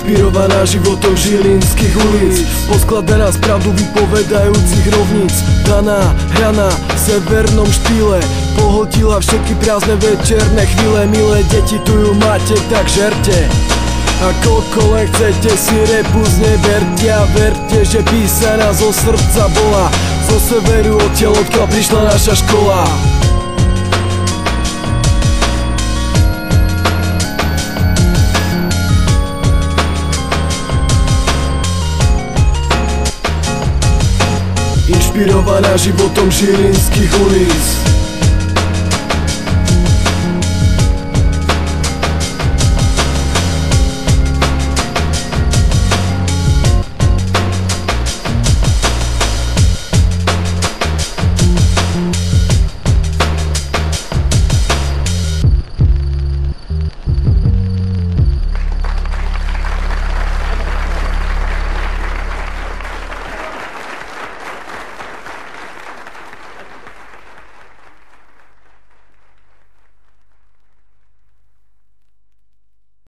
Inšpirovaná životom žilinských ulic, poskladaná z pravdu vypovedajúcich rovníc. Daná, hraná v severnom štýle, pohltila všetky prázdne večerné chvíle. Milé deti, tu ju máte, tak žerte. A koľko len chcete si repu zneberte a verte, že písaná zo srdca bola. Zo severu odtiaľ, odkiaľ prišla naša škola. Inšpirovaná životom žilinských ulic.